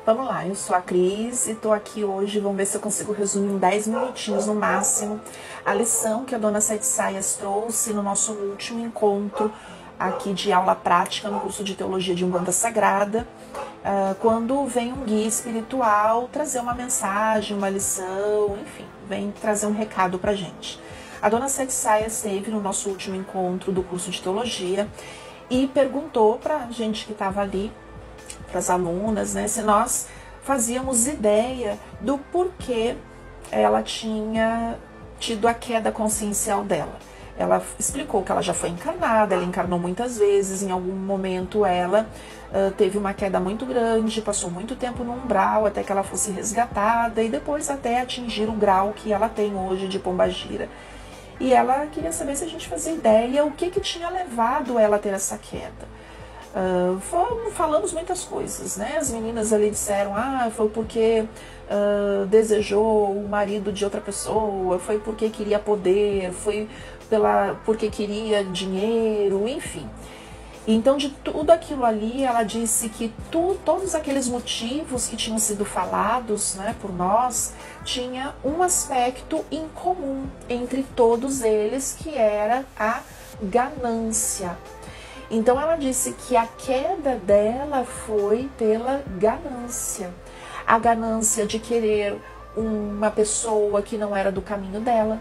Vamos lá, eu sou a Cris e tô aqui hoje, vamos ver se eu consigo resumir em 10 minutinhos no máximo a lição que a Dona Sete Saias trouxe no nosso último encontro aqui de aula prática no curso de Teologia de Umbanda Sagrada, quando vem um guia espiritual trazer uma mensagem, uma lição, enfim, vem trazer um recado pra gente. A Dona Sete Saias esteve no nosso último encontro do curso de Teologia e perguntou pra gente que estava ali, para as alunas, né, se nós fazíamos ideia do porquê ela tinha tido a queda consciencial dela. Ela explicou que ela já foi encarnada, ela encarnou muitas vezes, em algum momento ela teve uma queda muito grande, passou muito tempo no umbral até que ela fosse resgatada e depois até atingir o grau que ela tem hoje de pombagira. E ela queria saber se a gente fazia ideia o que tinha levado ela a ter essa queda. Falamos muitas coisas, né? As meninas ali disseram, foi porque desejou o marido de outra pessoa, foi porque queria poder, foi porque queria dinheiro, enfim. Então, de tudo aquilo ali, ela disse que todos aqueles motivos que tinham sido falados, né, por nós, tinha um aspecto em comum entre todos eles, que era a ganância. Então ela disse que a queda dela foi pela ganância. A ganância de querer uma pessoa que não era do caminho dela.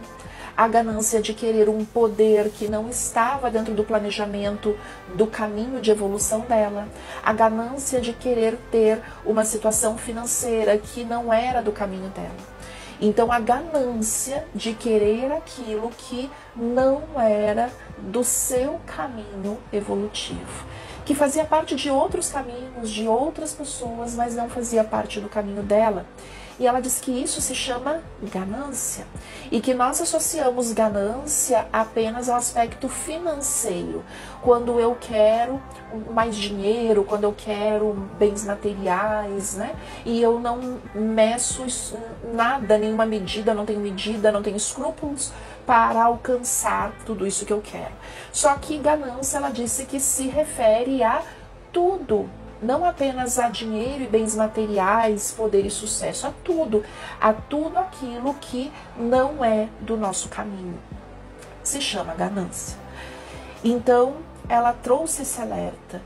A ganância de querer um poder que não estava dentro do planejamento do caminho de evolução dela. A ganância de querer ter uma situação financeira que não era do caminho dela. Então a ganância de querer aquilo que não era do seu caminho evolutivo, que fazia parte de outros caminhos, de outras pessoas, mas não fazia parte do caminho dela. E ela diz que isso se chama ganância e que nós associamos ganância apenas ao aspecto financeiro. Quando eu quero mais dinheiro, quando eu quero bens materiais, né? E eu não meço nada, nenhuma medida, não tenho escrúpulos para alcançar tudo isso que eu quero. Só que ganância, ela disse que se refere a tudo. Não apenas a dinheiro e bens materiais, poder e sucesso, a tudo aquilo que não é do nosso caminho. Se chama ganância. Então, ela trouxe esse alerta.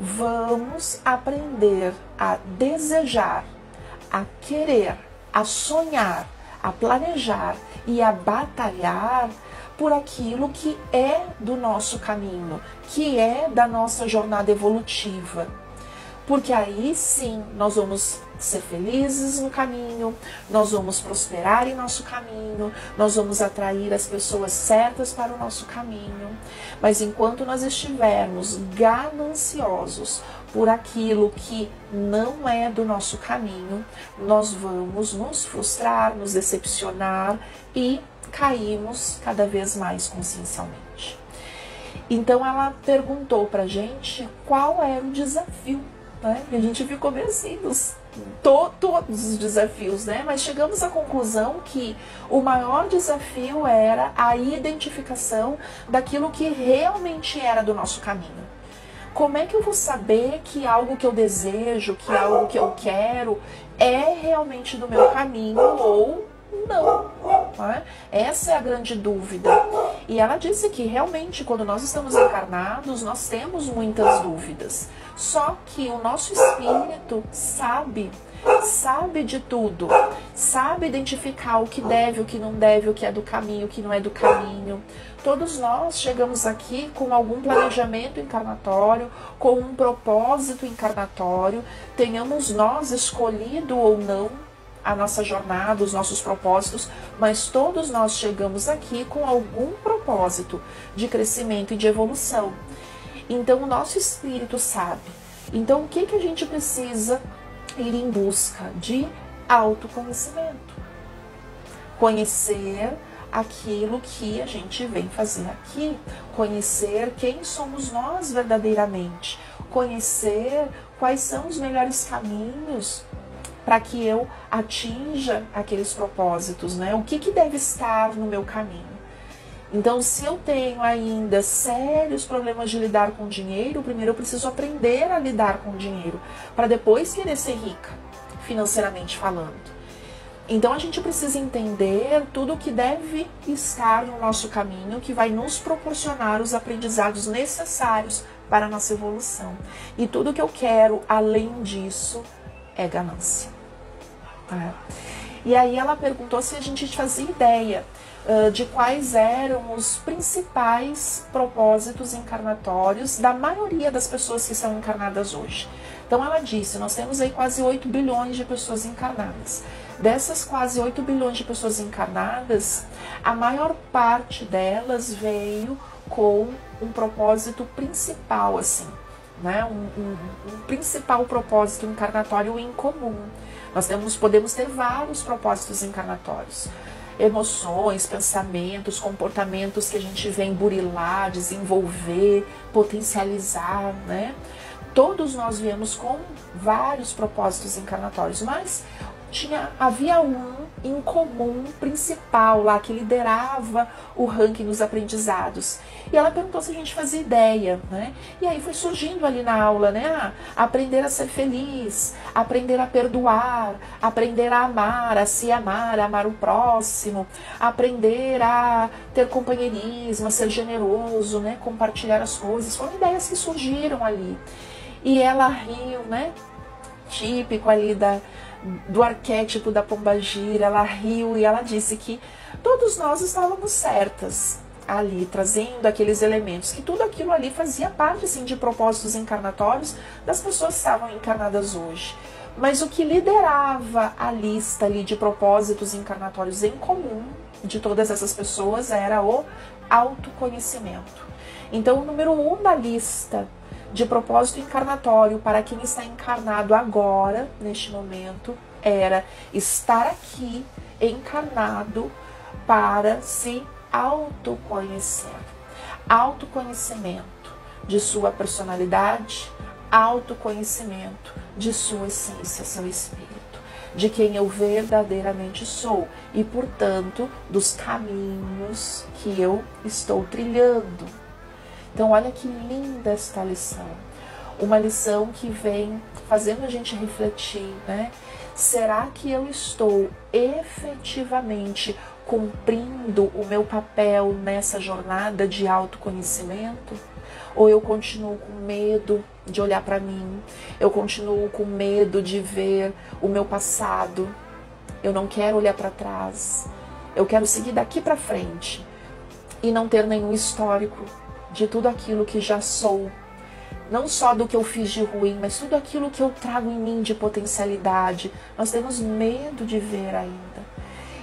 Vamos aprender a desejar, a querer, a sonhar, a planejar e a batalhar por aquilo que é do nosso caminho, que é da nossa jornada evolutiva. Porque aí sim nós vamos ser felizes no caminho, nós vamos prosperar em nosso caminho, nós vamos atrair as pessoas certas para o nosso caminho. Mas enquanto nós estivermos gananciosos por aquilo que não é do nosso caminho, nós vamos nos frustrar, nos decepcionar e cairmos cada vez mais consciencialmente. Então ela perguntou pra gente qual era o desafio. E a gente ficou meio assim, todos os desafios, né? Mas chegamos à conclusão que o maior desafio era a identificação daquilo que realmente era do nosso caminho. Como é que eu vou saber que algo que eu desejo, que algo que eu quero é realmente do meu caminho ou não? Essa é a grande dúvida. E ela disse que realmente quando nós estamos encarnados, nós temos muitas dúvidas. Só que o nosso espírito sabe de tudo, sabe identificar o que deve, o que não deve, o que é do caminho, o que não é do caminho. Todos nós chegamos aqui com algum planejamento encarnatório, com um propósito encarnatório, tenhamos nós escolhido ou não a nossa jornada, os nossos propósitos, mas todos nós chegamos aqui com algum propósito de crescimento e de evolução. Então o nosso espírito sabe. Então o que a gente precisa ir em busca? De autoconhecimento. Conhecer aquilo que a gente vem fazer aqui. Conhecer quem somos nós verdadeiramente. Conhecer quais são os melhores caminhos para que eu atinja aqueles propósitos, né? O que deve estar no meu caminho? Então, se eu tenho ainda sérios problemas de lidar com dinheiro, primeiro eu preciso aprender a lidar com dinheiro, para depois querer ser rica. financeiramente falando. Então a gente precisa entender tudo o que deve estar no nosso caminho, que vai nos proporcionar os aprendizados necessários para a nossa evolução. E tudo que eu quero além disso é ganância. E aí ela perguntou se a gente fazia ideia de quais eram os principais propósitos encarnatórios da maioria das pessoas que estão encarnadas hoje. Então ela disse, nós temos aí quase 8 bilhões de pessoas encarnadas. Dessas quase 8 bilhões de pessoas encarnadas, a maior parte delas veio com um propósito principal, assim, né? Um principal propósito encarnatório em comum. Nós podemos ter vários propósitos encarnatórios. Emoções, pensamentos, comportamentos que a gente vem burilar, desenvolver, potencializar, né? Todos nós viemos com vários propósitos encarnatórios, mas havia um em comum principal lá que liderava o ranking dos aprendizados. E ela perguntou se a gente fazia ideia, né? E aí foi surgindo ali na aula, né? Aprender a ser feliz, aprender a perdoar, aprender a amar o próximo, aprender a ter companheirismo, a ser generoso, né? Compartilhar as coisas. Foram ideias que surgiram ali. E ela riu, né? Típico ali do arquétipo da pombagira, ela riu e ela disse que todos nós estávamos certas ali, trazendo aqueles elementos, que tudo aquilo ali fazia parte, assim, de propósitos encarnatórios das pessoas que estavam encarnadas hoje. Mas o que liderava a lista ali de propósitos encarnatórios em comum de todas essas pessoas era o autoconhecimento. Então, o número 1 da lista de propósito encarnatório para quem está encarnado agora, neste momento, era estar aqui encarnado para se autoconhecer. Autoconhecimento de sua personalidade, autoconhecimento de sua essência, seu espírito, de quem eu verdadeiramente sou e, portanto, dos caminhos que eu estou trilhando. Então, olha que linda esta lição. Uma lição que vem fazendo a gente refletir, né? Será que eu estou efetivamente cumprindo o meu papel nessa jornada de autoconhecimento? Ou eu continuo com medo de olhar para mim? Eu continuo com medo de ver o meu passado? Eu não quero olhar para trás. Eu quero seguir daqui para frente e não ter nenhum histórico de tudo aquilo que já sou, não só do que eu fiz de ruim, mas tudo aquilo que eu trago em mim de potencialidade. Nós temos medo de ver ainda.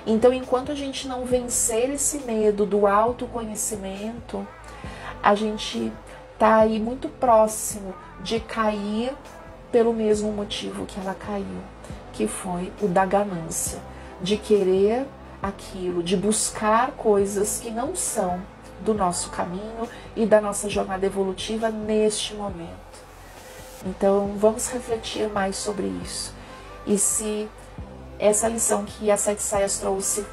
Então, enquanto a gente não vencer esse medo do autoconhecimento, a gente está aí muito próximo de cair pelo mesmo motivo que ela caiu, que foi o da ganância, de querer aquilo, de buscar coisas que não são do nosso caminho e da nossa jornada evolutiva neste momento. Então, vamos refletir mais sobre isso. E se essa lição que a Sete Saias trouxe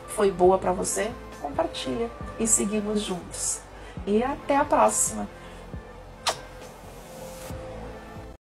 foi boa para você, compartilha e seguimos juntos. E até a próxima!